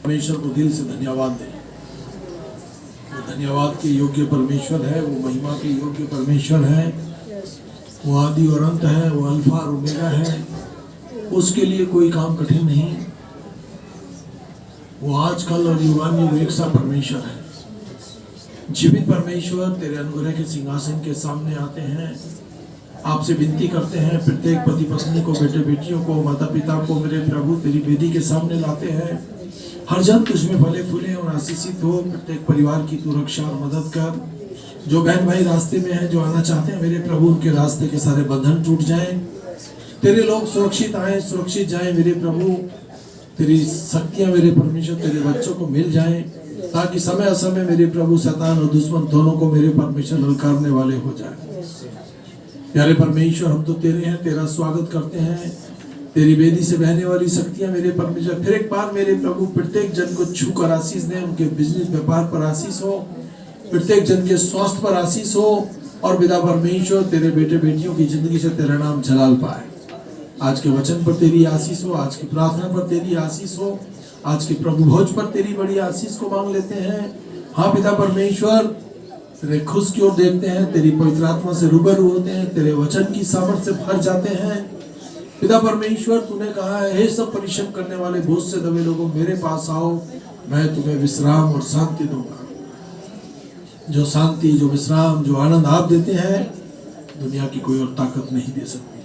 परमेश्वर को दिल से धन्यवाद दें। वो धन्यवाद के योग्य परमेश्वर है, वो महिमा के योग्य परमेश्वर है, वो आदि और अंत है, वो अल्फा और ओमेगा है। उसके लिए कोई काम कठिन नहीं। वो आज कल और युगान एक सा परमेश्वर है। जीवित परमेश्वर तेरे अनुग्रह के सिंहासन के सामने आते हैं, आपसे विनती करते हैं। प्रत्येक पति पत्नी को, बेटे बेटियों को, माता पिता को मेरे प्रभु तेरी वेदी के सामने लाते हैं। हर जन तुझमें फले फूले और आशीषित हो। प्रत्येक परिवार की तू रक्षा और मदद कर। जो बहन भाई रास्ते में हैं, जो आना चाहते हैं मेरे प्रभु, उनके रास्ते के सारे बंधन टूट जाएं। तेरे लोग सुरक्षित आए, सुरक्षित जाएं मेरे प्रभु। तेरी शक्तियां मेरे परमेश्वर तेरे बच्चों को मिल जाएं, ताकि समय असमय मेरे प्रभु शैतान और दुश्मन दोनों को मेरे परमेश्वर ललकारने वाले हो जाए। प्यारे परमेश्वर, हम तो तेरे हैं, तेरा स्वागत करते हैं। तेरी वेदी से बहने वाली शक्तियां मेरे परमेश्वर फिर एक बार मेरे प्रभु प्रत्येक जन को छूकर आशीष दें। उनके बिजनेस व्यापार पर आशीष हो, प्रत्येक जन के स्वास्थ्य पर आशीष हो, और पिता परमेश्वर तेरे बेटे बेटियों की जिंदगी से तेरा नाम जलाल पाए। आज के वचन पर तेरी आशीष हो, आज की प्रार्थना पर तेरी आशीष हो, आज के प्रभु भोज पर तेरी बड़ी आशीष को मांग लेते हैं। हाँ पिता परमेश्वर, तेरे खुश की ओर देखते हैं, तेरी पवित्र आत्मा से रूबरू होते हैं, तेरे वचन की सामर्थ से भर जाते हैं। पिता परमेश्वर, तूने कहा है, हे सब परिश्रम करने वाले बोझ से दबे लोगों मेरे पास आओ, मैं तुम्हें विश्राम और शांति दूंगा। जो शांति, जो विश्राम, जो आनंद आप देते हैं, दुनिया की कोई और ताकत नहीं दे सकती।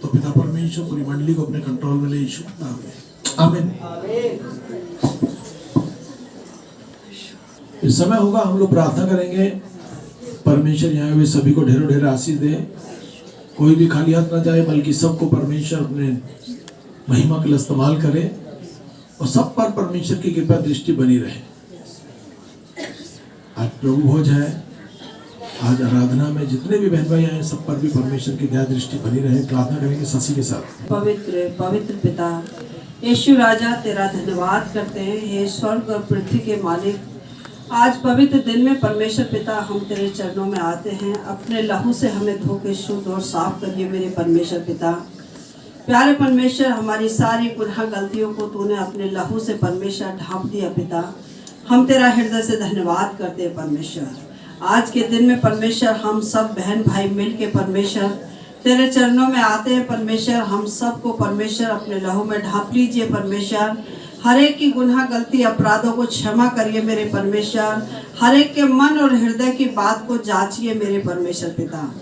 तो पिता परमेश्वर पूरी मंडली को अपने कंट्रोल में ले, यीशु के नाम में आमीन। इस समय होगा, हम लोग प्रार्थना करेंगे। परमेश्वर यहाँ हुए सभी को ढेरों ढेर आशीष दे। कोई भी खाली हाथ ना जाए, बल्कि सबको परमेश्वर अपने महिमा के लिए इस्तेमाल करे, और सब पर परमेश्वर की कृपा दृष्टि बनी रहे। आज प्रभु भोज है, आज आराधना में जितने भी बहन भाई आए, सब पर भी परमेश्वर की दया दृष्टि बनी रहे। प्रार्थना करेंगे शशि के साथ। पवित्र पवित्र पिता यीशु राजा, तेरा धन्यवाद करते हैं। हे स्वर्ग और पृथ्वी के मालिक, आज पवित्र दिन में परमेश्वर पिता हम तेरे चरणों में आते हैं। अपने लहू से हमें धो के शुद्ध और साफ करिए मेरे परमेश्वर पिता। प्यारे परमेश्वर, हमारी सारी गुनाह गलतियों को तूने अपने लहू से परमेश्वर ढांप दिया पिता। हम तेरा हृदय से धन्यवाद करते हैं परमेश्वर। आज के दिन में परमेश्वर हम सब बहन भाई मिल के परमेश्वर तेरे चरणों में आते हैं परमेश्वर। हम सबको परमेश्वर अपने लहू में ढांप लीजिए परमेश्वर। हर एक की गुनाह गलती अपराधों को क्षमा करिए मेरे परमेश्वर। हर एक के मन और हृदय की बात को जांचिए मेरे परमेश्वर पिता।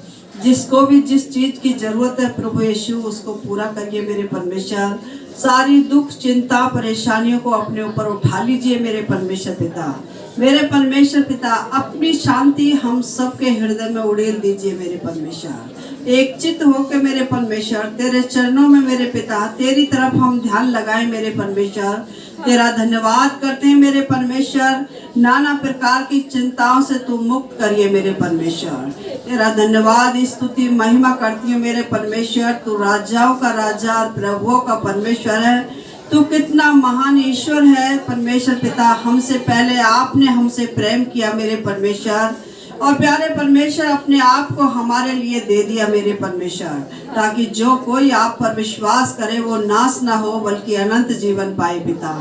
जिसको भी जिस चीज की जरूरत है प्रभु यीशु, उसको पूरा करिए मेरे परमेश्वर। सारी दुख चिंता परेशानियों को अपने ऊपर उठा लीजिए मेरे परमेश्वर पिता। मेरे परमेश्वर पिता, अपनी शांति हम सबके हृदय में उड़ेल दीजिए मेरे परमेश्वर। एक चित्त होकर मेरे परमेश्वर तेरे चरणों में मेरे पिता तेरी तरफ हम ध्यान लगाएं मेरे परमेश्वर। तेरा धन्यवाद करते हैं मेरे परमेश्वर। नाना प्रकार की चिंताओं से तू मुक्त करिए मेरे परमेश्वर। तेरा धन्यवाद स्तुति महिमा करती हूँ मेरे परमेश्वर। तू राजाओं का राजा और प्रभुओं का परमेश्वर है। तू कितना महान ईश्वर है परमेश्वर पिता। हमसे पहले आपने हमसे प्रेम किया मेरे परमेश्वर, और प्यारे परमेश्वर अपने आप को हमारे लिए दे दिया मेरे परमेश्वर, ताकि जो कोई आप पर विश्वास करे वो नाश ना हो बल्कि अनंत जीवन पाए पिता।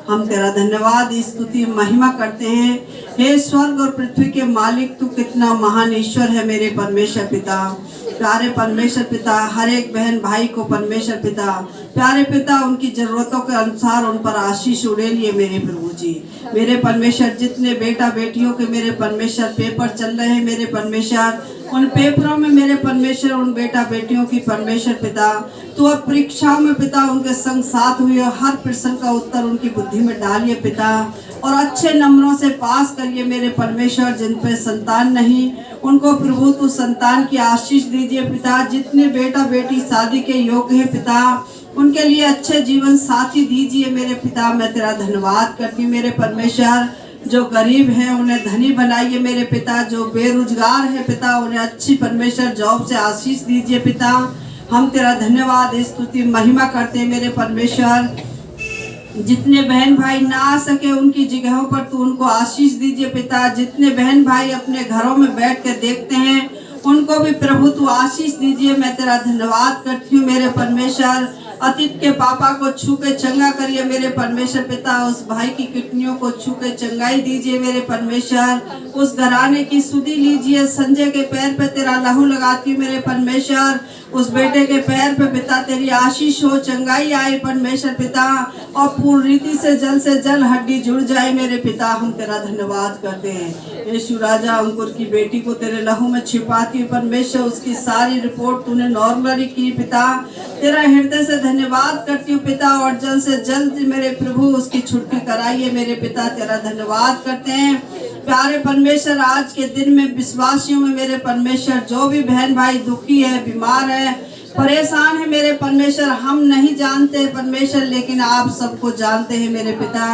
हम तेरा धन्यवाद स्तुति महिमा करते हैं। हे स्वर्ग और पृथ्वी के मालिक, तू कितना महान ईश्वर है मेरे परमेश्वर पिता। प्यारे परमेश्वर पिता, हर एक बहन भाई को परमेश्वर पिता प्यारे पिता उनकी जरूरतों के अनुसार उन पर आशीष उड़ेलिए मेरे प्रभु जी। मेरे परमेश्वर, जितने बेटा बेटियों के मेरे परमेश्वर पेपर चल रहे हैं मेरे परमेश्वर, उन पेपरों में मेरे परमेश्वर उन बेटा बेटियों की परमेश्वर पिता तो अब परीक्षाओं में पिता उनके संग साथ हुए, और हर प्रश्न का उत्तर उनकी बुद्धि में डालिए पिता, और अच्छे नंबरों से पास करिए मेरे परमेश्वर। जिन पे संतान नहीं उनको प्रभु तू संतान की आशीष दीजिए पिता। जितने बेटा बेटी शादी के योग्य है पिता, उनके लिए अच्छे जीवन साथी दीजिए मेरे पिता। मैं तेरा धन्यवाद करती हूँ मेरे परमेश्वर। जो गरीब है उन्हें धनी बनाइए मेरे पिता। जो बेरोजगार है पिता, उन्हें अच्छी परमेश्वर जॉब से आशीष दीजिए पिता। हम तेरा धन्यवाद स्तुति महिमा करते हैं मेरे परमेश्वर। जितने बहन भाई ना आ सके उनकी जगहों पर तू उनको आशीष दीजिए पिता। जितने बहन भाई अपने घरों में बैठ कर देखते हैं उनको भी प्रभु तू आशीष दीजिए। मैं तेरा धन्यवाद करती हूँ मेरे परमेश्वर। अतीत के पापा को छू के चंगा करिए मेरे परमेश्वर पिता। उस भाई की किडनियों को छू के चंगाई दीजिए मेरे परमेश्वर। उस घराने की सुधि लीजिए। संजय के पैर पे तेरा लहू लगाती हूँ मेरे परमेश्वर। उस बेटे के पैर पे पिता तेरी आशीष हो, चंगाई आए परमेश्वर पिता, और पूर्ण रीति से जल हड्डी जुड़ जाए मेरे पिता। हम तेरा धन्यवाद करते हैं। यीशु राजा अंकुर की बेटी को तेरे लहू में छिपाती हूँ परमेश्वर। उसकी सारी रिपोर्ट तूने नॉर्मल की पिता। तेरा हृदय से धन्यवाद करती हूँ पिता, और जल्द से जल्द मेरे प्रभु उसकी छुट्टी कराइए मेरे पिता। तेरा धन्यवाद करते हैं प्यारे परमेश्वर। आज के दिन में विश्वासियों में मेरे परमेश्वर जो भी बहन भाई दुखी है, बीमार है, परेशान है मेरे परमेश्वर, हम नहीं जानते परमेश्वर, लेकिन आप सबको जानते हैं मेरे पिता।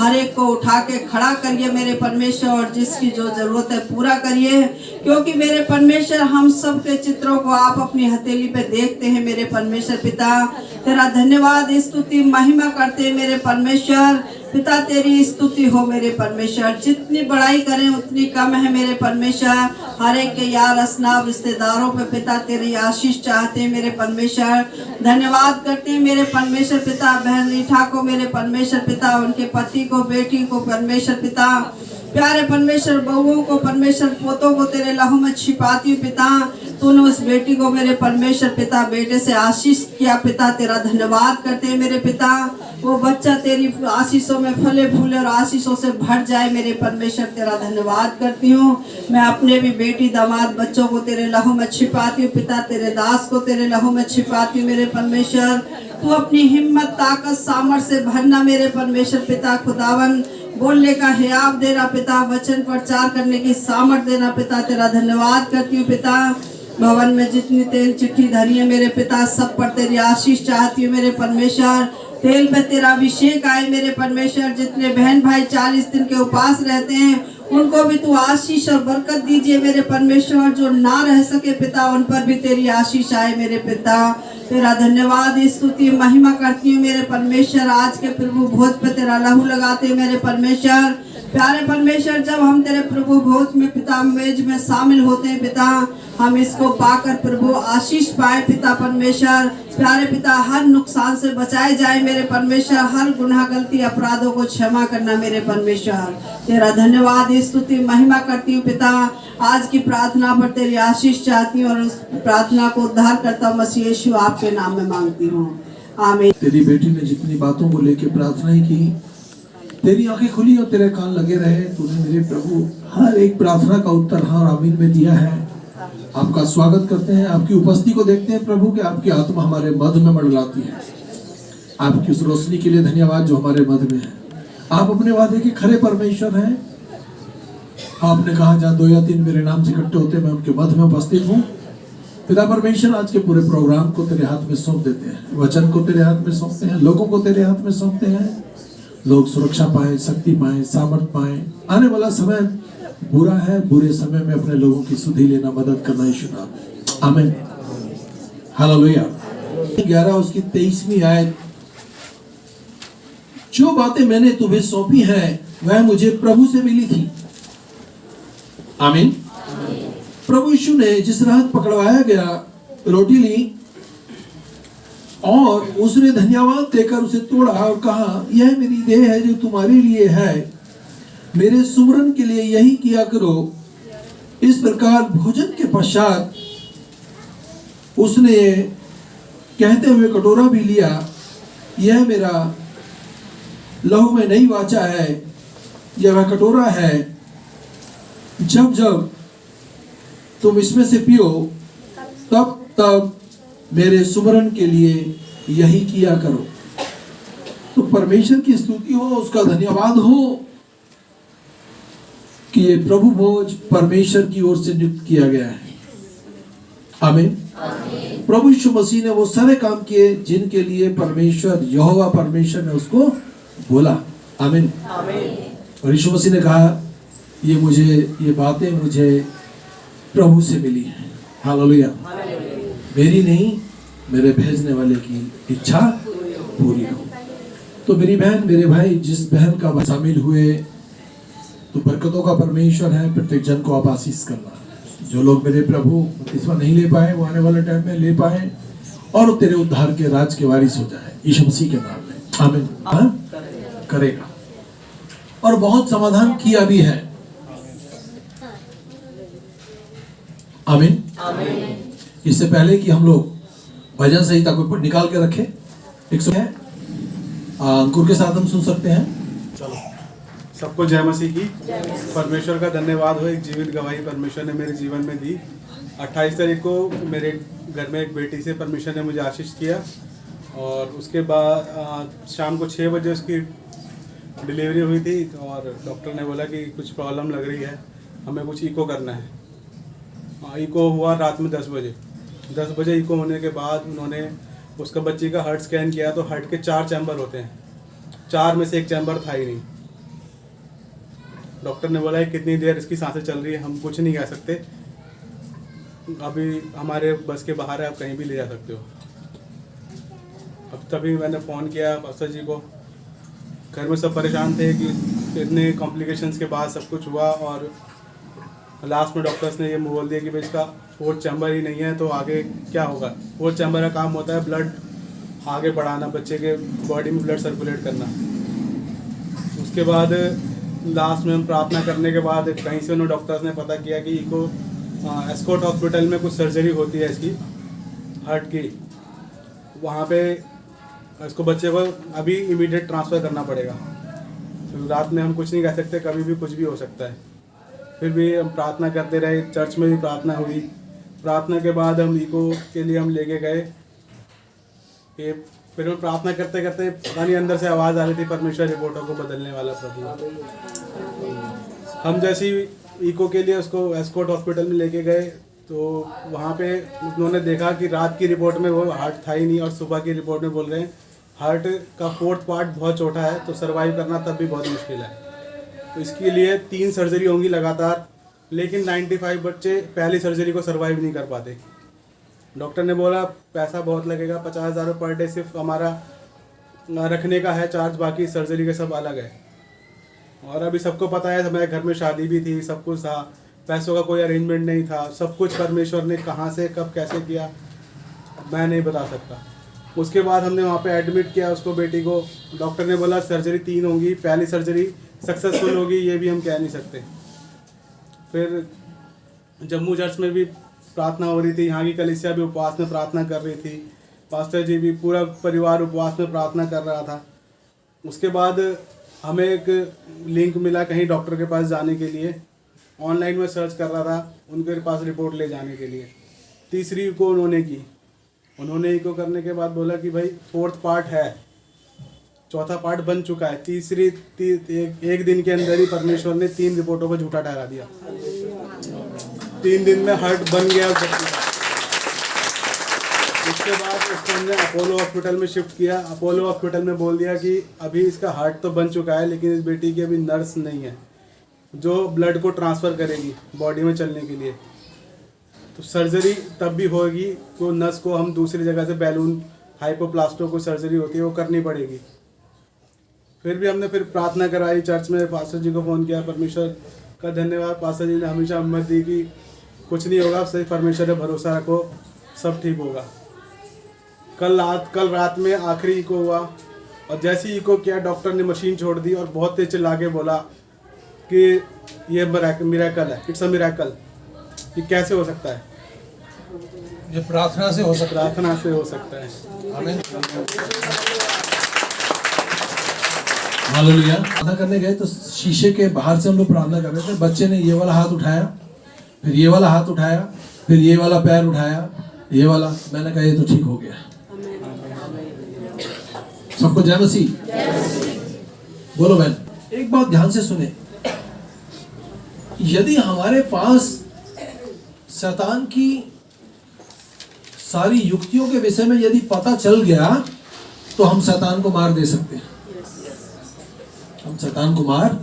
हर एक को उठा के खड़ा करिए मेरे परमेश्वर, और जिसकी जो जरूरत है पूरा करिए, क्योंकि मेरे परमेश्वर हम सब के चित्रों को आप अपनी हथेली पे देखते हैं मेरे परमेश्वर पिता। तेरा धन्यवाद स्तुति महिमा करते हैं मेरे परमेश्वर पिता। तेरी स्तुति हो मेरे परमेश्वर। जितनी बड़ाई करें उतनी कम है मेरे परमेश्वर। हर एक के यार असनाब रिश्तेदारों पे पिता तेरी आशीष चाहते हैं मेरे परमेश्वर। धन्यवाद करते हैं मेरे परमेश्वर पिता। बहन रीठा को मेरे परमेश्वर पिता, उनके पति को, बेटी को परमेश्वर पिता, प्यारे परमेश्वर बहुओं को परमेश्वर, पोतों को तेरे लहू में छिपाती हूँ पिता। तूने उस बेटी को मेरे परमेश्वर पिता बेटे से आशीष किया पिता। तेरा धन्यवाद करते हैं मेरे पिता। वो बच्चा तेरी आशीषों में फले फूले और आशीषों से भर जाए मेरे परमेश्वर। तेरा धन्यवाद करती हूँ। मैं अपने भी बेटी दामाद बच्चों को तेरे लहू में छिपाती हूँ पिता। तेरे दास को तेरे लहू में छिपाती हूँ मेरे परमेश्वर। तू अपनी हिम्मत, ताकत, सामर्थ से भरना मेरे परमेश्वर पिता। खुदावन बोलने का हियाव देना पिता, वचन प्रचार करने की सामर्थ देना पिता। तेरा धन्यवाद करती हूँ पिता। भवन में जितनी तेल चिट्ठी धरी है मेरे पिता, सब पर तेरी आशीष चाहती हूँ मेरे परमेश्वर। तेल पे तेरा अभिषेक आए मेरे परमेश्वर। जितने बहन भाई 40 दिन के उपास रहते हैं उनको भी तू आशीष और बरकत दीजिए मेरे परमेश्वर। जो ना रह सके पिता, उन पर भी तेरी आशीष आए मेरे पिता। तेरा धन्यवाद स्तुति महिमा करती हूँ मेरे परमेश्वर। आज के प्रभु भोज पे तेरा लहू लगाते हैं मेरे परमेश्वर। प्यारे परमेश्वर, जब हम तेरे प्रभु भोज में पिता मेज में शामिल होते हैं पिता, हम इसको पाकर प्रभु आशीष पाए पिता परमेश्वर। प्यारे पिता, हर नुकसान से बचाए जाए मेरे परमेश्वर। हर गुनाह गलती अपराधों को क्षमा करना मेरे परमेश्वर। तेरा धन्यवाद स्तुति महिमा करती हूँ पिता। आज की प्रार्थना पर तेरी आशीष चाहती हूँ, और उस प्रार्थना को उद्धार करता मसीह यीशु आपके नाम में मांगती हूँ, आमीन। तेरी बेटी ने जितनी बातों को लेकर प्रार्थनाएं की, तेरी आंखें खुली और तेरे कान लगे रहे। तूने मेरे प्रभु हर एक प्रार्थना का उत्तर हाँ और आमीन में दिया है। आपका स्वागत करते हैं, आपकी उपस्थिति को देखते हैं प्रभु कि आपकी आत्मा हमारे मध्य में मंडलाती है। आपकी उस रोशनी के लिए धन्यवाद जो हमारे मध्य में है। आप अपने वादे के खरे परमेश्वर हैं। आपने कहा जहाँ 2 या 3 मेरे नाम से इकट्ठे होते मैं उनके मध्य में उपस्थित हूँ। पिता परमेश्वर, आज के पूरे प्रोग्राम को तेरे हाथ में सौंप देते हैं, वचन को तेरे हाथ में सौंपते हैं, लोगों को तेरे हाथ में सौंपते हैं। लोग सुरक्षा पाए, शक्ति पाए, सामर्थ पाए। आने वाला समय बुरा है, बुरे समय में अपने लोगों की सुधि लेना, मदद करना यीशु नाम। आमीन, हालेलुया। 11 उसकी 23वीं आयत, जो बातें मैंने तुम्हें सौंपी हैं वह मुझे प्रभु से मिली थी। आमीन। प्रभु यीशु ने जिस रात पकड़वाया गया, रोटी ली और उसने धन्यवाद देकर उसे तोड़ा और कहा, यह मेरी देह है जो तुम्हारे लिए है, मेरे सुमरन के लिए यही किया करो। इस प्रकार भोजन के पश्चात उसने कहते हुए कटोरा भी लिया, यह मेरा लहू में नई वाचा है। यह वह कटोरा है, जब जब तुम इसमें से पियो तब तब मेरे सुमरन के लिए यही किया करो। तो परमेश्वर की स्तुति हो, उसका धन्यवाद हो कि ये प्रभु भोज परमेश्वर की ओर से नियुक्त किया गया है। आमीन। प्रभु यीशु मसीह ने वो सारे काम किए जिनके लिए परमेश्वर, यहोवा परमेश्वर ने उसको बोला। आमीन। और यीशु मसीह ने कहा, ये बातें मुझे प्रभु से मिली हैं। हालेलुया। मेरी नहीं, मेरे भेजने वाले की इच्छा पूरी हो। तो मेरी बहन, मेरे भाई, जिस बहन का शामिल हुए, तो बरकतों का परमेश्वर है। प्रत्येक जन को आप आशीष करना। जो लोग मेरे प्रभु बपतिस्मा नहीं ले पाए, वो आने वाले टाइम में ले पाए। और तेरे उद्धार के राज के वारिस हो जाए, यीशु मसीह के नाम में आमीन। हाँ? करेगा और बहुत समाधान किया भी है। आमीन। इससे पहले कि हम लोग भजन संहिता को निकाल के रखें, 100 है, अंकुर के साथ हम सुन सकते हैं। चलो, सबको जय मसीह की। परमेश्वर का धन्यवाद हो, एक जीवित गवाही परमेश्वर ने मेरे जीवन में दी। 28 तारीख को मेरे घर में एक बेटी से परमेश्वर ने मुझे आशीष किया और उसके बाद शाम को 6 बजे उसकी डिलीवरी हुई थी और डॉक्टर ने बोला कि कुछ प्रॉब्लम लग रही है, हमें कुछ इको करना है। इको हुआ रात में 10 बजे। 10 बजे इको होने के बाद उन्होंने उसका बच्ची का हार्ट स्कैन किया तो हार्ट के 4 चैम्बर होते हैं, 4 में से एक चैम्बर था ही नहीं। डॉक्टर ने बोला कितनी देर इसकी सांसें चल रही है, हम कुछ नहीं कह सकते, अभी हमारे बस के बाहर है, आप कहीं भी ले जा सकते हो। अब तभी मैंने फ़ोन किया पास्टर जी को। घर में सब परेशान थे कि इतने कॉम्प्लिकेशंस के बाद सब कुछ हुआ और लास्ट में डॉक्टर्स ने ये बोल दिया कि भाई इसका 4th चैम्बर ही नहीं है, तो आगे क्या होगा। 4th चैम्बर का काम होता है ब्लड आगे बढ़ाना, बच्चे के बॉडी में ब्लड सर्कुलेट करना। उसके बाद लास्ट में हम प्रार्थना करने के बाद कहीं से उन्होंने डॉक्टर्स ने पता किया कि इको एस्कॉट हॉस्पिटल में कुछ सर्जरी होती है इसकी हार्ट की, वहाँ पे इसको बच्चे को अभी इमीडिएट ट्रांसफ़र करना पड़ेगा। तो रात में हम कुछ नहीं कह सकते, कभी भी कुछ भी हो सकता है। फिर भी हम प्रार्थना करते रहे, चर्च में भी प्रार्थना हुई। प्रार्थना के बाद हम इको के लिए हम लेके गए। ये फिर हम प्रार्थना करते करते पता नहीं अंदर से आवाज़ आ रही थी, परमेश्वर रिपोर्टों को बदलने वाला प्रभु। हम जैसी इको के लिए उसको एस्कॉट हॉस्पिटल में लेके गए तो वहाँ पे उन्होंने देखा कि रात की रिपोर्ट में वो हार्ट था ही नहीं और सुबह की रिपोर्ट में बोल रहे हैं हार्ट का 4th पार्ट बहुत छोटा है, तो सर्वाइव करना तब भी बहुत मुश्किल है। तो इसके लिए 3 सर्जरी होंगी लगातार, लेकिन 95 बच्चे पहली सर्जरी को सर्वाइव नहीं कर पाते। डॉक्टर ने बोला पैसा बहुत लगेगा, 50,000 पर डे सिर्फ हमारा रखने का है चार्ज, बाकी सर्जरी के सब अलग है। और अभी सबको पता है हमारे घर में शादी भी थी, सब कुछ था, पैसों का कोई अरेंजमेंट नहीं था। सब कुछ परमेश्वर ने कहाँ से कब कैसे किया मैं नहीं बता सकता। उसके बाद हमने वहाँ पे एडमिट किया उसको, बेटी को। डॉक्टर ने बोला सर्जरी 3 होंगी, पहली सर्जरी सक्सेसफुल होगी ये भी हम कह नहीं सकते। फिर जम्मू चर्च में भी प्रार्थना हो रही थी, यहाँ की कलीसिया भी उपवास में प्रार्थना कर रही थी, पास्टर जी भी, पूरा परिवार उपवास में प्रार्थना कर रहा था। उसके बाद हमें एक लिंक मिला कहीं डॉक्टर के पास जाने के लिए, ऑनलाइन में सर्च कर रहा था उनके पास रिपोर्ट ले जाने के लिए। तीसरी को उन्होंने की, उन्होंने इको करने के बाद बोला कि भाई 4th पार्ट है, 4था पार्ट बन चुका है। एक दिन के अंदर ही परमेश्वर ने 3 रिपोर्टों को झूठा ठहरा दिया। 3 दिन में हार्ट बन गया। उसके बाद उसको हमने अपोलो हॉस्पिटल में शिफ्ट किया। अपोलो हॉस्पिटल में बोल दिया कि अभी इसका हार्ट तो बन चुका है, लेकिन इस बेटी की अभी नर्स नहीं है जो ब्लड को ट्रांसफ़र करेगी बॉडी में चलने के लिए। तो सर्जरी तब भी होगी तो नस को हम दूसरी जगह से बैलून हाइपोप्लास्टो को सर्जरी होती है वो करनी पड़ेगी। फिर भी हमने फिर प्रार्थना कराई चर्च में, पास्टर जी को फ़ोन किया। परमेश्वर का धन्यवाद, पास्टर जी ने हमेशा हिम्मत दी कि कुछ नहीं होगा, सिर्फ परमेश्वर पे भरोसा रखो, सब ठीक होगा। कल रात में आखिरी इको हुआ और जैसे ही इको किया डॉक्टर ने मशीन छोड़ दी और बहुत तेज चिल्ला के बोला कि ये मिरेकल है, इट्स अ मिरेकल। ये कैसे हो सकता है? ये प्रार्थना से हो सकता है। प्रार्थना से हो सकता है। आमीन। हालेलुया। प्रार्थना करने गए तो शीशे के बाहर से हम लोग प्रार्थना कर रहे थे। बच्चे ने ये वाला हाथ उठाया, फिर ये वाला हाथ उठाया, फिर ये वाला पैर उठाया, ये वाला। मैंने कहा ये तो ठीक हो गया। सबको जय मसीह बोलो बहन। एक बात ध्यान से सुने, यदि हमारे पास शैतान की सारी युक्तियों के विषय में यदि पता चल गया तो हम शैतान को मार दे सकते हैं। हम शैतान को मार।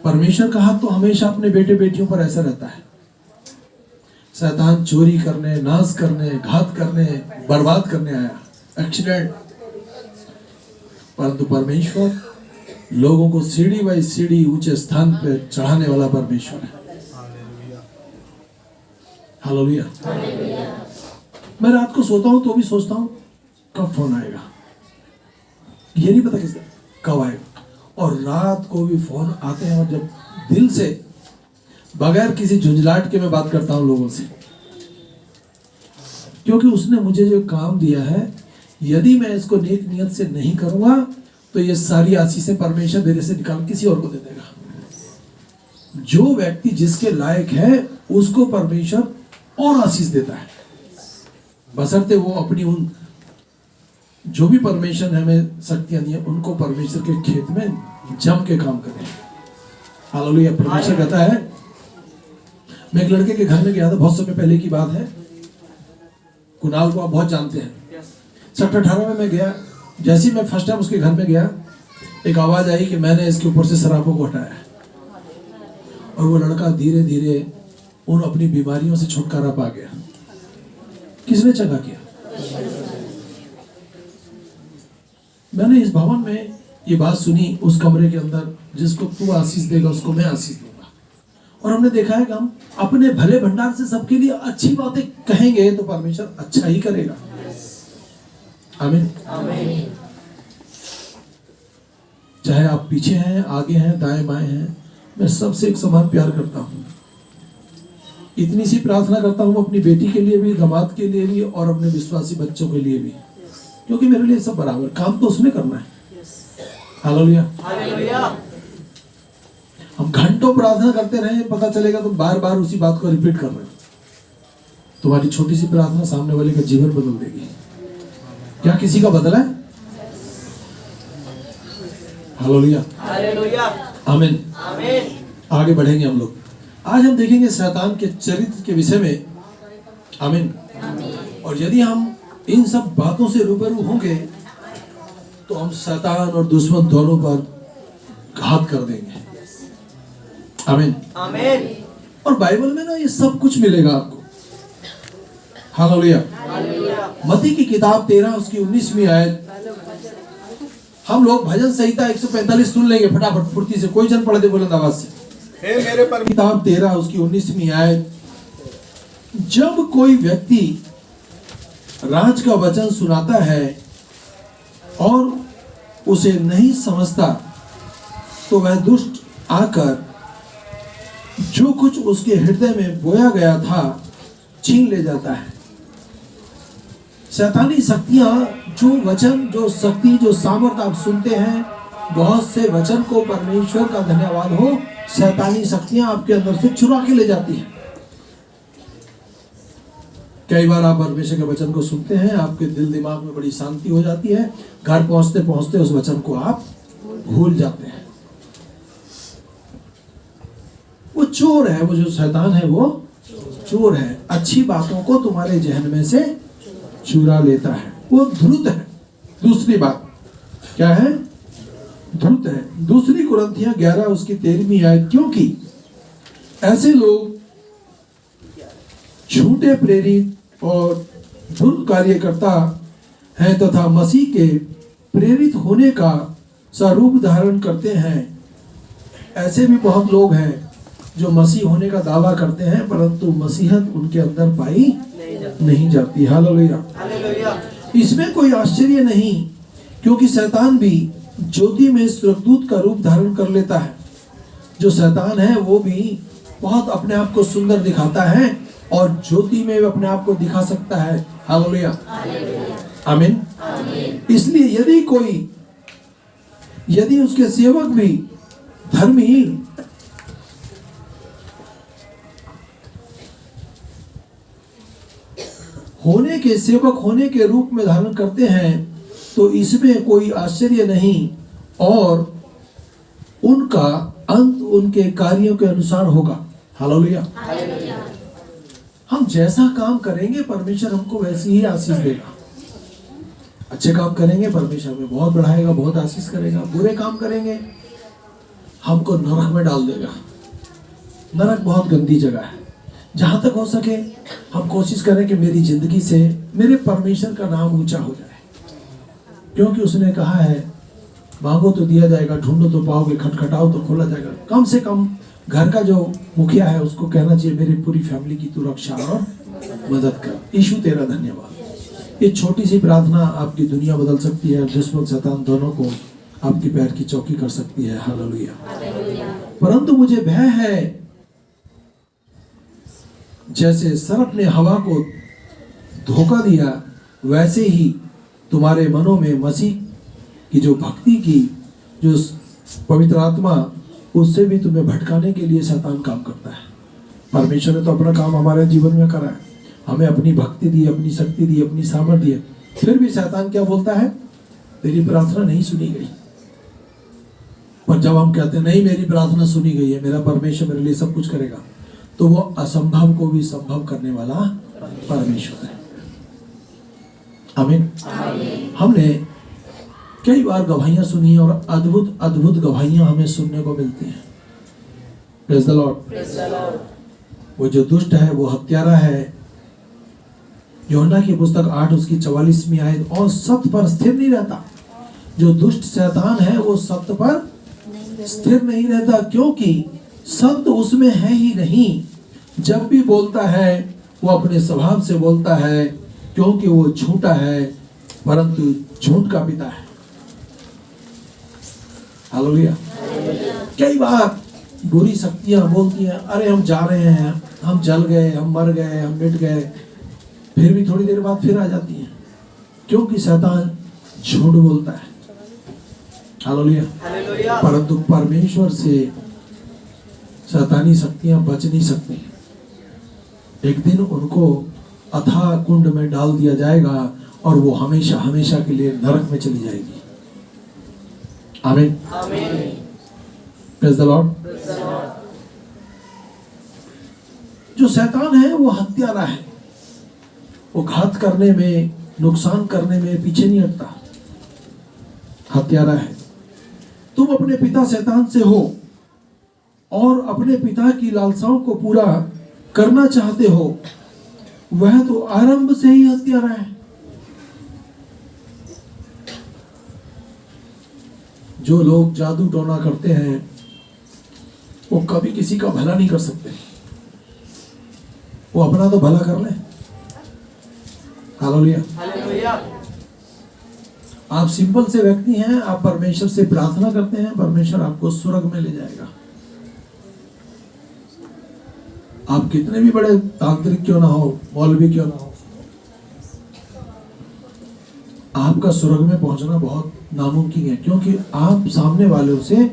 परमेश्वर का हाथ तो हमेशा अपने बेटे बेटियों पर ऐसा रहता है। शैतान चोरी करने, नाश करने, घात करने, बर्बाद करने आया, एक्सीडेंट, परंतु परमेश्वर लोगों को सीढ़ी बाई सीढ़ी ऊंचे स्थान पर चढ़ाने वाला परमेश्वर है। हालेलुया। मैं रात को सोता हूं तो भी सोचता हूं कब फोन आएगा, ये नहीं पता किसका कब आएगा। और रात को भी फोन आते हैं और जब दिल से बगैर किसी झुंझलाहट के मैं बात करता हूं लोगों से, क्योंकि उसने मुझे जो काम दिया है यदि मैं इसको नेक नियत से नहीं करूंगा तो ये सारी आशीषें परमेश्वर मेरे से निकाल किसी और को दे देगा। जो व्यक्ति जिसके लायक है उसको परमेश्वर और आशीष देता है, बशर्ते वो अपनी उन जो भी परमेश्वर ने हमें शक्तियां दी हैं उनको परमेश्वर के खेत में जम के काम करें। हालेलुया। परमेश्वर कहता है, मैं एक लड़के के घर में गया था, बहुत समय पहले की बात है, कुणाल को आप बहुत जानते हैं। 17-18 में मैं गया, जैसे ही मैं फर्स्ट टाइम उसके घर में गया एक आवाज आई कि मैंने इसके ऊपर से शराबों को हटाया और वो लड़का धीरे धीरे उन अपनी बीमारियों से छुटकारा पा गया। किसने चंगा किया? मैंने इस भवन में ये बात सुनी, उस कमरे के अंदर, जिसको तू आशीष देगा उसको मैं आशीष दूंगा। और हमने देखा है कि हम अपने भले भंडार से सबके लिए अच्छी बातें कहेंगे तो परमेश्वर अच्छा ही करेगा। आमीन। चाहे आप पीछे हैं, आगे हैं, दाएं बाएं हैं, मैं सबसे एक समान प्यार करता हूं। इतनी सी प्रार्थना करता हूं अपनी बेटी के लिए भी, दामाद के लिए भी और अपने विश्वासी बच्चों के लिए भी, क्योंकि मेरे लिए सब बराबर, काम तो उसने करना है। हालेलुया। हम घंटों प्रार्थना करते रहे, पता चलेगा तो बार बार उसी बात को रिपीट कर रहे हैं। तुम्हारी छोटी सी प्रार्थना सामने वाले का जीवन बदल देगी। क्या किसी का बदला है? हालेलुया। आमीन। आगे बढ़ेंगे हम लोग। आज हम देखेंगे शैतान के चरित्र के विषय में। आमीन। और यदि हम इन सब बातों से रूबरू होंगे तो हम शैतान और दुश्मन दोनों पर घात कर देंगे। आमीन। और बाइबल में ना ये सब कुछ मिलेगा आपको। हालेलुया। मत्ती की किताब 13 उसकी 19वीं आयत। हम लोग भजन संहिता 145 सुन लेंगे फटाफट फुर्ती से, कोई जन पढ़ दे बुलंद आवाज से। मेरे पर किताब 13 उसकी 19वीं आयत। जब कोई व्यक्ति राज का वचन सुनाता है और उसे नहीं समझता तो वह दुष्ट आकर जो कुछ उसके हृदय में बोया गया था छीन ले जाता है। शैतानी शक्तियां, जो वचन, जो शक्ति, जो सामर्थ आप सुनते हैं, बहुत से वचन को परमेश्वर का धन्यवाद हो, शैतानी शक्तियां आपके अंदर से चुरा के ले जाती हैं। कई बार आप परमेश्वर के वचन को सुनते हैं, आपके दिल दिमाग में बड़ी शांति हो जाती है, घर पहुंचते पहुंचते उस वचन को आप भूल जाते हैं। वो चोर है, वो जो शैतान है वो चोर है, अच्छी बातों को तुम्हारे जहन में से चुरा लेता है। वो धूर्त है। दूसरी बात क्या है? धूर्त है। दूसरी कुरिन्थियों 11 उसकी 13वीं आयत। क्योंकि ऐसे लोग झूठे प्रेरित और धूर्त कार्यकर्ता हैं तथा मसीह के प्रेरित होने का स्वरूप धारण करते हैं। ऐसे भी बहुत लोग हैं जो मसीह होने का दावा करते हैं परंतु मसीहत उनके अंदर पाई नहीं जाती। हालेलुया। इसमें कोई आश्चर्य नहीं, क्योंकि शैतान भी ज्योति में स्वर्गदूत का रूप धारण कर लेता है। जो शैतान है वो भी बहुत अपने आप को सुंदर दिखाता है और ज्योति में भी अपने आप को दिखा सकता है। हालेलुया। आमीन। इसलिए यदि उसके सेवक भी धर्मी होने के, सेवक होने के रूप में धारण करते हैं तो इसमें कोई आश्चर्य नहीं और उनका अंत उनके कार्यों के अनुसार होगा। हालेलुया। हम जैसा काम करेंगे परमेश्वर हमको वैसी ही आशीष देगा। अच्छे काम करेंगे परमेश्वर हमें बहुत बढ़ाएगा, बहुत आशीष करेगा। बुरे काम करेंगे हमको नरक में डाल देगा। नरक बहुत गंदी जगह है। जहां तक हो सके हम कोशिश करें कि मेरी जिंदगी से मेरे परमेश्वर का नाम ऊंचा हो जाए, क्योंकि उसने कहा है मांगो तो दिया जाएगा, ढूंढो तो पाओगे, खटखटाओ तो खोला जाएगा। कम से कम घर का जो मुखिया है उसको कहना चाहिए मेरी पूरी फैमिली की तू रक्षा और मदद कर। यीशु तेरा धन्यवाद। ये छोटी सी प्रार्थना आपकी दुनिया बदल सकती है, दुश्मन शैतान दोनों को आपकी पैर की चौकी कर सकती है। हालेलुया। परंतु मुझे भय है, जैसे सर्प ने हवा को धोखा दिया, वैसे ही तुम्हारे मनों में मसीह की जो भक्ति की, जो पवित्र आत्मा, उससे भी तुम्हें भटकाने के लिए शैतान काम करता है। परमेश्वर ने तो अपना काम हमारे जीवन में करा है, हमें अपनी भक्ति दी, अपनी शक्ति दी, अपनी सामर्थ्य दी, फिर भी शैतान क्या बोलता है? तेरी प्रार्थना नहीं सुनी गई। पर जब हम कहते हैं नहीं मेरी प्रार्थना सुनी गई है, मेरा परमेश्वर मेरे लिए सब कुछ करेगा, तो वो असंभव को भी संभव करने वाला परमेश्वर है। आमीन। हमने कई बार गवाहियां सुनी है और अद्भुत अद्भुत गवाहियां हमें सुनने को मिलती हैं। Praise the Lord. वो जो दुष्ट है, वो हत्यारा है, यूहन्ना की पुस्तक 8 उसकी 44वीं आयत, और सत्य पर स्थिर नहीं रहता। जो दुष्ट शैतान है वो सत्य पर स्थिर नहीं रहता, क्योंकि सत्य उसमें है ही नहीं। जब भी बोलता है वो अपने स्वभाव से बोलता है, क्योंकि वो झूठा है, परंतु झूठ का पिता है। हालेलुया। कई बार बुरी शक्तियां बोलती हैं, अरे हम जा रहे हैं, हम जल गए, हम मर गए, हम मिट गए, फिर भी थोड़ी देर बाद फिर आ जाती हैं, क्योंकि शैतान झूठ बोलता है। हालेलुया। परंतु परमेश्वर से शैतानी शक्तियां बच नहीं सकती। एक दिन उनको अथाह कुंड में डाल दिया जाएगा और वो हमेशा हमेशा के लिए नरक में चली जाएगी। आमीन। Praise the Lord. जो शैतान है वो हत्यारा है, वो घात करने में, नुकसान करने में पीछे नहीं हटता, हत्यारा है। तुम अपने पिता शैतान से हो और अपने पिता की लालसाओं को पूरा करना चाहते हो, वह तो आरंभ से ही हत्यारा है। जो लोग जादू टोना करते हैं वो कभी किसी का भला नहीं कर सकते, वो अपना तो भला कर ले। हालेलुया। आप सिंपल से व्यक्ति हैं, आप परमेश्वर से प्रार्थना करते हैं, परमेश्वर आपको स्वर्ग में ले जाएगा। आप कितने भी बड़े तांत्रिक क्यों ना हो, मौलवी क्यों ना हो, आपका स्वर्ग में पहुंचना बहुत नामुमकिन है, क्योंकि आप सामने वालों से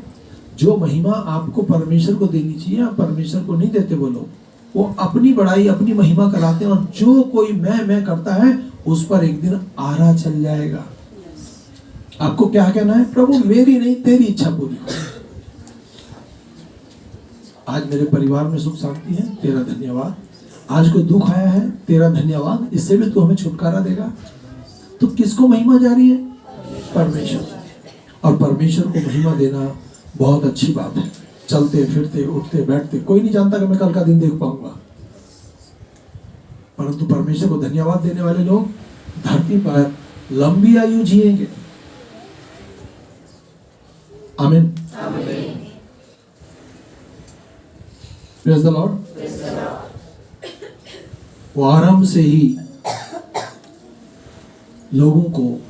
जो महिमा आपको परमेश्वर को देनी चाहिए, आप परमेश्वर को नहीं देते। वो लोग वो अपनी बड़ाई, अपनी महिमा कराते हैं, और जो कोई मैं करता है उस पर एक दिन आरा चल जाएगा। आपको क्या कहना है? प्रभु मेरी नहीं तेरी इच्छा पूरी हो। आज मेरे परिवार में सुख शांति है, तेरा धन्यवाद। आज कोई दुख आया है, तेरा धन्यवाद, इससे भी तू हमें छुटकारा देगा। तो किसको महिमा जा रही है? परमेश्वर। और परमेश्वर को महिमा देना बहुत अच्छी बात है। चलते फिरते उठते बैठते, कोई नहीं जानता कि मैं कल का दिन देख पाऊंगा, परंतु परमेश्वर को धन्यवाद देने वाले लोग धरती पर लंबी आयु जिएंगे। आमीन। Praise the Lord. वो आरंभ से ही लोगों को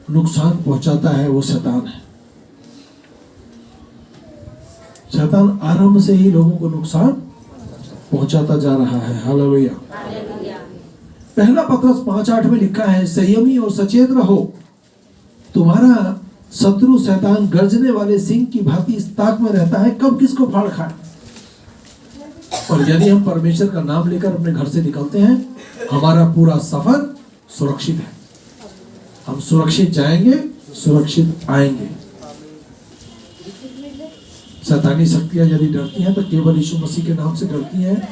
नुकसान पहुंचाता है, वो शैतान है। शैतान आरंभ से ही लोगों को नुकसान पहुंचाता जा रहा है। हालेलुया। पहला पत्रस 5:8 में लिखा है, संयमी और सचेत रहो, तुम्हारा शत्रु शैतान गर्जने वाले सिंह की भांति इस ताक में रहता है, कब किसको फाड़ खाए। और यदि हम परमेश्वर का नाम लेकर अपने घर से निकलते हैं, हमारा पूरा सफर सुरक्षित है। हम सुरक्षित जाएंगे, सुरक्षित आएंगे। शैतानी शक्तियां यदि डरती हैं तो केवल यीशु मसीह के नाम से डरती हैं,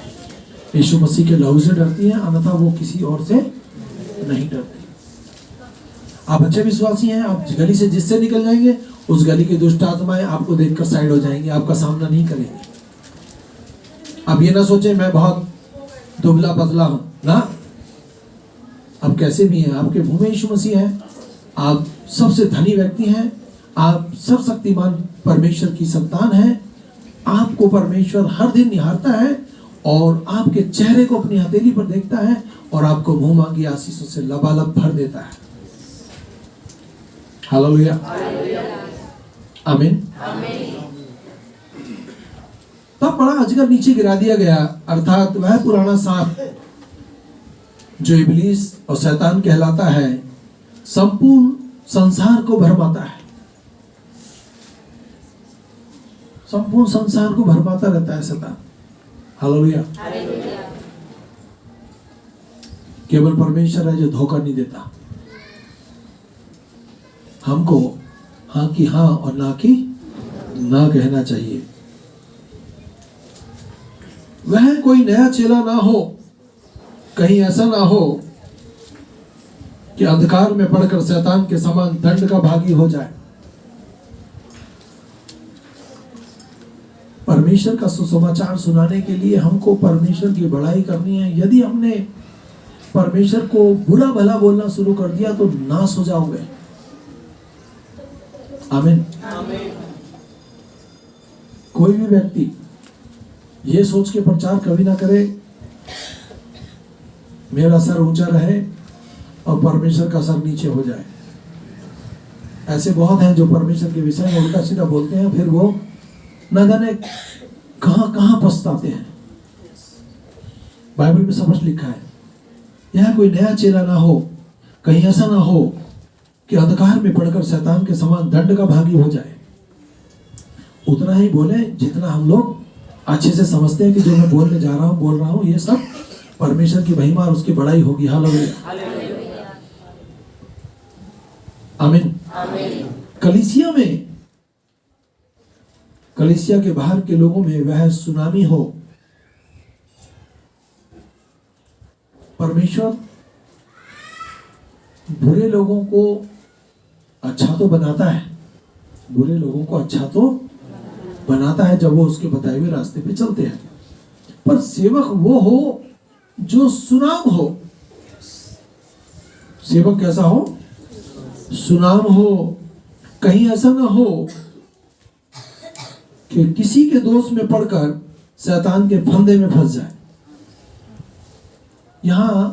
यीशु मसीह के लहू से डरती हैं, अन्यथा वो किसी और से नहीं डरती। आप अच्छे विश्वासी हैं, आप गली से जिससे निकल जाएंगे, उस गली की दुष्ट आत्माएं आपको देखकर साइड हो जाएंगी, आपका सामना नहीं करेंगे। अब ये ना सोचें मैं बहुत दुबला पतला हूं ना, आप कैसे भी हैं, आपके मुंह में यीशु मसीह है, आप सबसे धनी व्यक्ति हैं, आप सब शक्तिमान परमेश्वर की संतान हैं। आपको परमेश्वर हर दिन निहारता है और आपके चेहरे को अपनी हथेली पर देखता है और आपको मुंह मांगी आशीषों से लबालब भर देता है। हालेलुया, आमीन। तब बड़ा अजगर नीचे गिरा दिया गया, अर्थात वह पुराना सांप जो इब्लीस और शैतान कहलाता है, संपूर्ण संसार को भरमाता है, संपूर्ण संसार को भरमाता रहता है शैतान। हालेलुया। केवल परमेश्वर है जो धोखा नहीं देता। हमको हाँ की हाँ और ना की ना कहना चाहिए। वह कोई नया चेला ना हो, कहीं ऐसा ना हो कि अंधकार में पड़कर शैतान के समान दंड का भागी हो जाए। परमेश्वर का सुसमाचार सुनाने के लिए हमको परमेश्वर की बड़ाई करनी है। यदि हमने परमेश्वर को बुरा भला बोलना शुरू कर दिया तो नाश हो जाओगे। आमीन। कोई भी व्यक्ति ये सोच के प्रचार कभी ना करे मेरा सर ऊंचा रहे और परमेश्वर का सर नीचे हो जाए। ऐसे बहुत हैं जो परमेश्वर के विषय में उल्टा सीधा बोलते हैं, फिर वो न जाने कहां कहां पछताते हैं। बाइबल में स्पष्ट लिखा है, यह कोई नया चेला ना हो, कहीं ऐसा ना हो कि अंधकार में पड़कर शैतान के समान दंड का भागी हो जाए। उतना ही बोले जितना हम लोग अच्छे से समझते हैं कि जो मैं बोल रहा हूं ये सब परमेश्वर की महिमा और उसकी बड़ाई होगी। हालेलुया, आमीन। कलीसिया के बाहर के लोगों में वह सुनामी हो। परमेश्वर बुरे लोगों को अच्छा तो बनाता है, बुरे लोगों को अच्छा तो बनाता है जब वो उसके बताए हुए रास्ते पे चलते हैं। पर सेवक वो हो जो सुनाम हो। सेवक कैसा हो? सुनाम हो। कहीं ऐसा ना हो कि किसी के दोष में पड़कर शैतान के फंदे में फंस जाए। यहां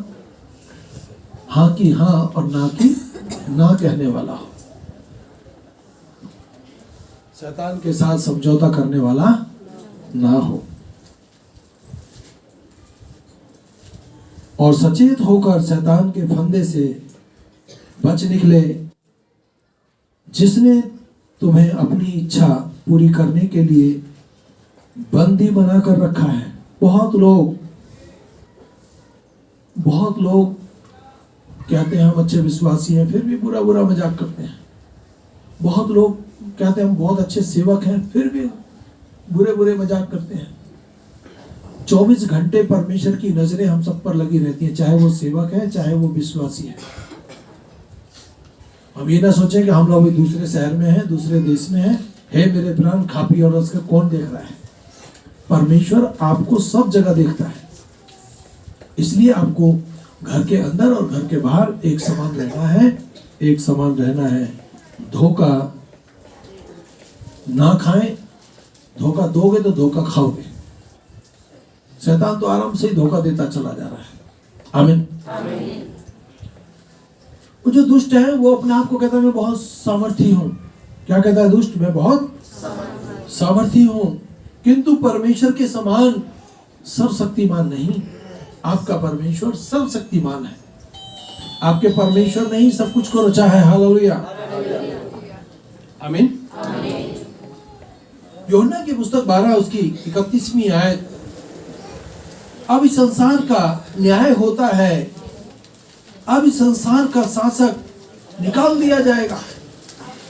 हाँ की हाँ और ना की ना कहने वाला हो, शैतान के साथ समझौता करने वाला ना हो, और सचेत होकर शैतान के फंदे से बच निकले। जिसने तुम्हें अपनी इच्छा पूरी करने के लिए बंदी बनाकर रखा है। बहुत लोग कहते हैं हम अच्छे विश्वासी हैं, फिर भी बुरा बुरा मजाक करते हैं। बहुत लोग कहते हैं हम बहुत अच्छे सेवक हैं, फिर भी बुरे बुरे मजाक करते हैं। 24 घंटे परमेश्वर की नजरें हम सब पर लगी रहती हैं, चाहे वो सेवक है चाहे वो विश्वासी है। हम ये ना सोचें कि हम लोग दूसरे शहर में हैं, दूसरे देश में हैं, हे मेरे प्राण खा पी और उसका कौन देख रहा है। परमेश्वर आपको सब जगह देखता है, इसलिए आपको घर के अंदर और घर के बाहर एक समान रहना है, एक समान रहना है। धोखा ना खाएं, धोखा दोगे तो धोखा खाओगे। शैतान तो आराम से ही धोखा देता चला जा रहा है। आमीन। वो जो दुष्ट है वो अपने आप को कहता है मैं बहुत सामर्थी हूं। क्या कहता है दुष्ट? मैं बहुत सामर्थी हूं, किंतु परमेश्वर के समान सर्वशक्तिमान नहीं। आपका परमेश्वर सर्वशक्तिमान है। आपके परमेश्वर ने ही सब कुछ को रचा है। हालेलुया, आमीन। यूहन्ना की पुस्तक 12 उसकी 31वीं आयत, अब इस संसार का न्याय होता है, अब इस संसार का शासक निकाल दिया जाएगा।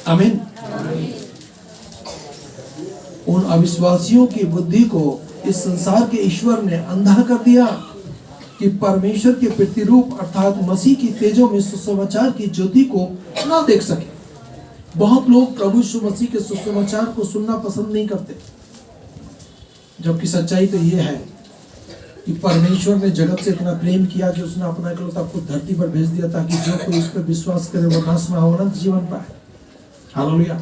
आमीन। उन अविश्वासियों की बुद्धि को इस संसार के ईश्वर ने अंधा कर दिया कि परमेश्वर के प्रतिरूप अर्थात मसीह की तेजों में सुसमाचार की ज्योति को ना देख सके। बहुत लोग प्रभु यीशु मसीह के सुसमाचार को सुनना पसंद नहीं करते, जबकि सच्चाई तो यह है कि परमेश्वर ने जगत से इतना प्रेम किया कि उसने अपना इकलौता पुत्र धरती पर भेज दिया ताकि जो कोई उस पर विश्वास करे वो नाश ना हो, अनंत जीवन पाए। हालेलुया।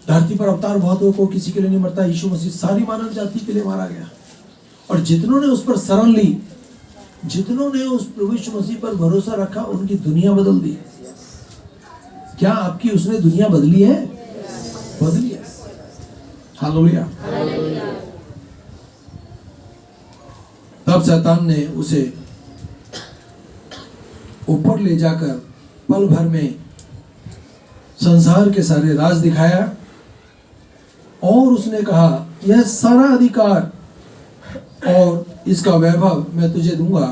धरती पर अवतार बहुत को किसी के लिए नहीं मरता। यीशु मसीह सारी मानव जाति के लिए मारा गया। और जितनों ने उस पर शरण ली, जितनों ने उस प्रभु यीशु मसीह पर भरोसा रखा, उनकी दुनिया बदल दी। क्या आपकी उसने दुनिया बदली है? बदली है। हालेलुया। तब शैतान ने उसे ऊपर ले जाकर पल भर में संसार के सारे राज दिखाया और उसने कहा, यह सारा अधिकार और इसका वैभव मैं तुझे दूंगा,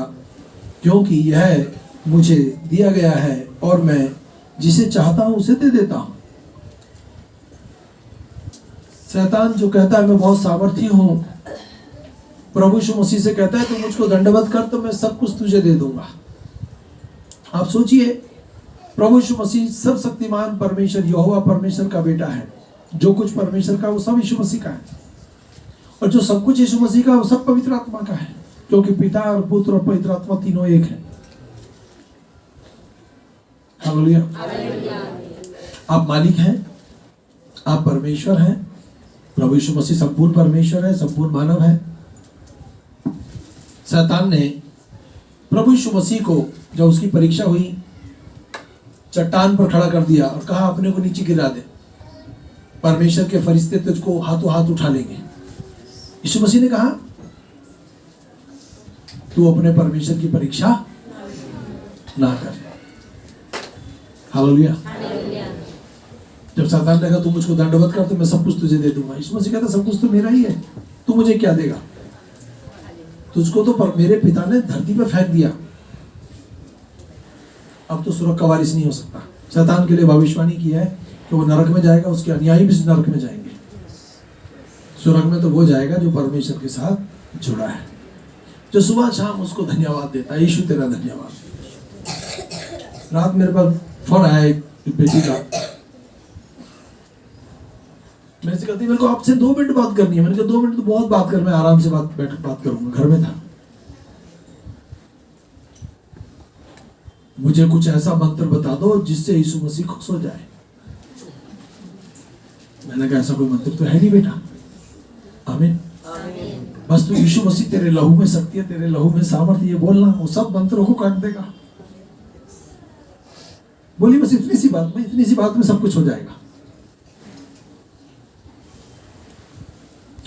क्योंकि यह मुझे दिया गया है और मैं जिसे चाहता हूं उसे दे देता हूं। शैतान जो कहता है मैं बहुत सामर्थी हूं, प्रभु यीशु मसीह से कहता है तू मुझको दंडवत कर तो मैं सब कुछ तुझे दे दूंगा। आप सोचिए, प्रभु यीशु मसीह सब शक्तिमान परमेश्वर यहोवा परमेश्वर का बेटा है। जो कुछ परमेश्वर का वो सब यीशु मसीह का है, और जो सब कुछ यीशु मसीह का वो सब पवित्र आत्मा का है, क्योंकि पिता और पुत्र और पवित्र आत्मा तीनों एक है। हालेलुया। आप मालिक हैं, आप परमेश्वर हैं। प्रभु यीशु मसीह संपूर्ण परमेश्वर है, संपूर्ण मानव है। शैतान ने प्रभु यीशु मसीह को जब उसकी परीक्षा हुई, चट्टान पर खड़ा कर दिया और कहा अपने को नीचे गिरा दे, परमेश्वर के फरिश्ते तुझको हाथों हाथ उठा लेंगे। यीशु मसीह ने कहा तू अपने परमेश्वर की परीक्षा ना कर। हालेलुया। जब शैतान ने कहा तू मुझको दंडवत कर तो मैं सब कुछ तुझे दे दूंगा, यीशु मसीह कहता सब कुछ तो मेरा ही है, तू मुझे क्या देगा? तुझको तो मेरे पिता ने धरती पर फेंक दिया, अब तो स्वर्ग का वारिस नहीं हो सकता। शैतान के लिए भविष्यवाणी किया है कि वो नरक में जाएगा, उसके अनुयायी भी नरक में जाएंगे। स्वर्ग में तो वो जाएगा जो परमेश्वर के साथ जुड़ा है, जो सुबह शाम उसको धन्यवाद देता है। यीशु तेरा धन्यवाद। रात मेरे पास फोन आया एक बेटी का, मेरे से कहती मेरे को आपसे 2 मिनट बात करनी है। मैंने कहा 2 मिनट तो बहुत बात कर, मैं आराम से बैठ बात करूंगा, घर में था। मुझे कुछ ऐसा मंत्र बता दो जिससे यीशु मसीह खुश हो जाए। मैंने कहा ऐसा कोई मंत्र तो है नहीं बेटा। आमीन। बस तू यीशु मसीह तेरे लहू में शक्ति है, तेरे लहू में सामर्थ्य, ये बोलना, वो सब मंत्रों को काट देगा। बोली बस इतनी सी बात में, इतनी सी बात में सब कुछ हो जाएगा।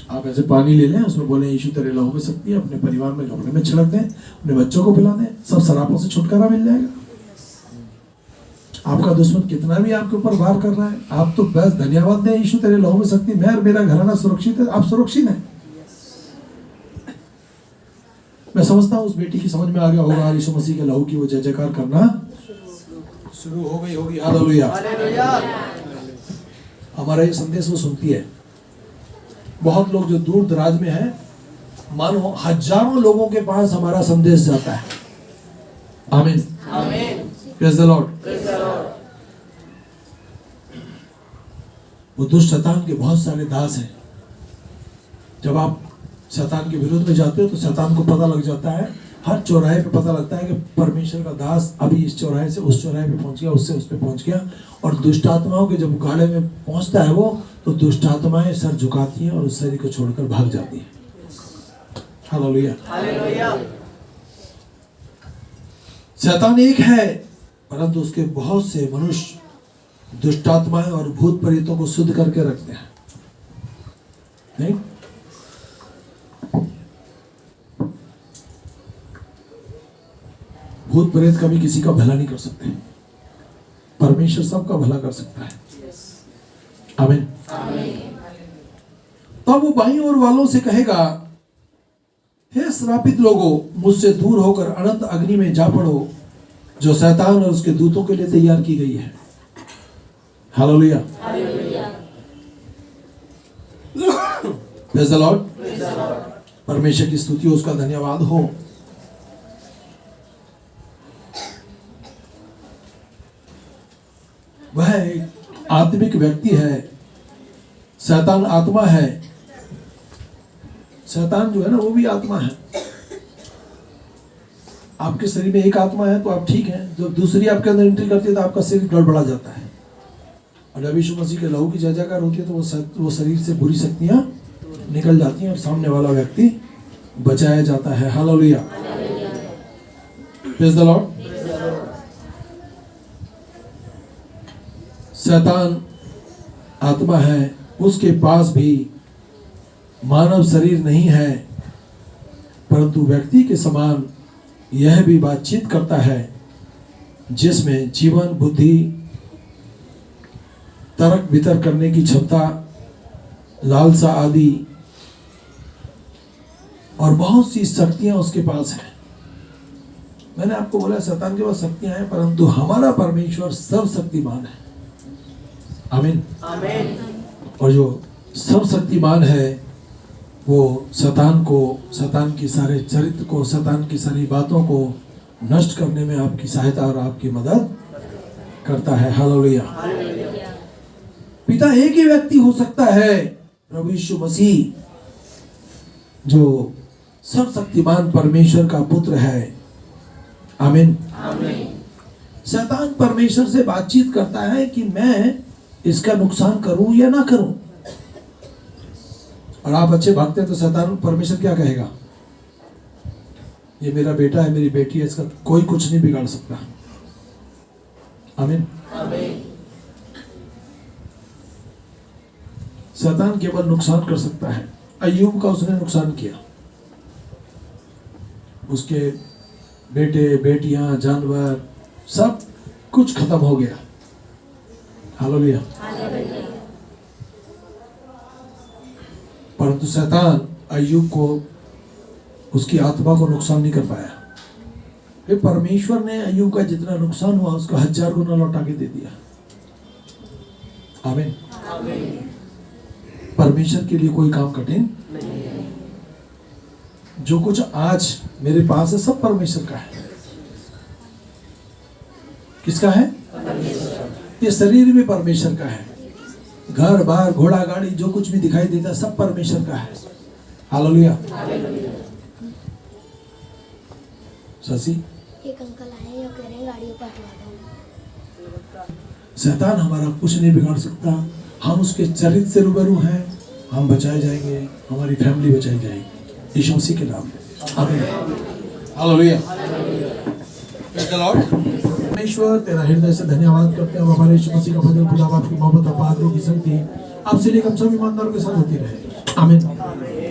आप ऐसे पानी ले लें, उसमें बोले यीशु तेरे लहू में शक्ति है, अपने परिवार में कपड़े में छिड़क दें, अपने बच्चों को पिला दें, सब शराबों से छुटकारा मिल जाएगा। आपका दुश्मन कितना भी आपके ऊपर वार कर रहा है, आप तो बस धन्यवाद दें, यीशु तेरे लहू में शक्ति, मैं और मेरा घराना सुरक्षित है। आप सुरक्षित हैं। मैं समझता हूँ उस बेटी की समझ में आ गया होगा, यीशु मसीह के लहू की वो जय जयकार करना शुरू हो गई होगी। हालेलुया। हमारा ये संदेश वो सुनती है। बहुत लोग जो दूर दराज में है, मानो हजारों लोगों के पास हमारा संदेश जाता है। आमीन। Praise the Lord. वो दुष्ट शैतान के बहुत सारे दास हैं। जब आप शैतान के विरोध में जाते हो तो शैतान को पता लग जाता है, हर चौराहे पे पता लगता है कि परमेश्वर का दास अभी इस चौराहे से उस चौराहे पे पहुंच गया, उससे उस पे पहुंच गया। और दुष्ट आत्माओं के जब गाड़े में पहुंचता है वो, तो दुष्ट आत्माएं सर झुकाती हैं और उस शरीर को छोड़कर भाग जाती हैं। हालेलुया। शैतान एक है, परंतु उसके बहुत से मनुष्य दुष्ट आत्माएं और भूत प्रेतों को शुद्ध करके रखते हैं। नहीं, भूत प्रेत कभी किसी का भला नहीं कर सकते, परमेश्वर सबका भला कर सकता है। आमीन। तब वो बाईं ओर वालों से कहेगा, हे श्रापित लोगों, मुझसे दूर होकर अनंत अग्नि में जा पड़ो, जो शैतान और उसके दूतों के लिए तैयार की गई है। हालेलुया। Praise the Lord. परमेश्वर की स्तुति हो, उसका धन्यवाद हो। वह एक आत्मिक व्यक्ति है, शैतान आत्मा है। शैतान जो है ना वो भी आत्मा है। आपके शरीर में एक आत्मा है तो आप ठीक हैं, जब दूसरी आपके अंदर एंट्री करती है तो आपका शरीर गड़बड़ा जाता है। और जब यीशु मसीह के लहू की जय-जयकार होती है तो वो शरीर से बुरी शक्तियां निकल जाती हैं और सामने वाला व्यक्ति बचाया जाता है। Hallelujah, praise the Lord. शैतान आत्मा है, उसके पास भी मानव शरीर नहीं है, परंतु व्यक्ति के समान यह भी बातचीत करता है, जिसमें जीवन, बुद्धि, तर्क वितर्क करने की क्षमता, लालसा आदि और बहुत सी शक्तियां उसके पास हैं। मैंने आपको बोला शैतान के पास शक्तियां हैं, परंतु हमारा परमेश्वर सर्वशक्तिमान है। आमीन, आमीन। और जो सर्वशक्तिमान है वो शैतान को, शैतान की सारे चरित्र को, शैतान की सारी बातों को नष्ट करने में आपकी सहायता और आपकी मदद करता है। हालेलुया। पिता एक ही व्यक्ति हो सकता है, प्रभु यीशु मसीह, जो सर्वशक्तिमान परमेश्वर का पुत्र है। आमीन, आमीन। शैतान परमेश्वर से बातचीत करता है कि मैं इसका नुकसान करूं या ना करूं, और आप अच्छे भागते हैं तो शैतान परमेश्वर क्या कहेगा? ये मेरा बेटा है, मेरी बेटी है, इसका कोई कुछ नहीं बिगाड़ सकता। आमीन, आमीन। शैतान केवल नुकसान कर सकता है। अय्यूब का उसने नुकसान किया, उसके बेटे, बेटियां, जानवर सब कुछ खत्म हो गया। हालेलुया। परंतु शैतान अय्यूब को, उसकी आत्मा को नुकसान नहीं कर पाया। फिर परमेश्वर ने अय्यूब का जितना नुकसान हुआ उसको 1000 गुना लौटा के दे दिया। आमीन, आमीन। परमेश्वर के लिए कोई काम कठिन नहीं है। जो कुछ आज मेरे पास है सब परमेश्वर का है। किसका है? ये शरीर भी परमेश्वर का है। घर बार, घोड़ा गाड़ी, जो कुछ भी दिखाई देता है सब परमेश्वर का है। हालेलुया। शशि, एक अंकल आए और कह रहे हैं गाड़ियों को हटवा दो। शैतान हमारा कुछ नहीं बिगाड़ सकता। हम उसके चरित्र से रूबरू हैं, हम बचाए जाएंगे, हमारी फैमिली बचाई जाएगी यीशु मसीह के नाम में। आमीन, हालेलुया। Praise the Lord. परमेश्वर तेरा हृदय से धन्यवाद करते हैं। हमारे यीशु मसीह का भजन खुदा बाप की मोहब्बत और बहादुरी की शक्ति आपसे लेकर हम सभी ईमानदारों के साथ होती रहे। आमीन।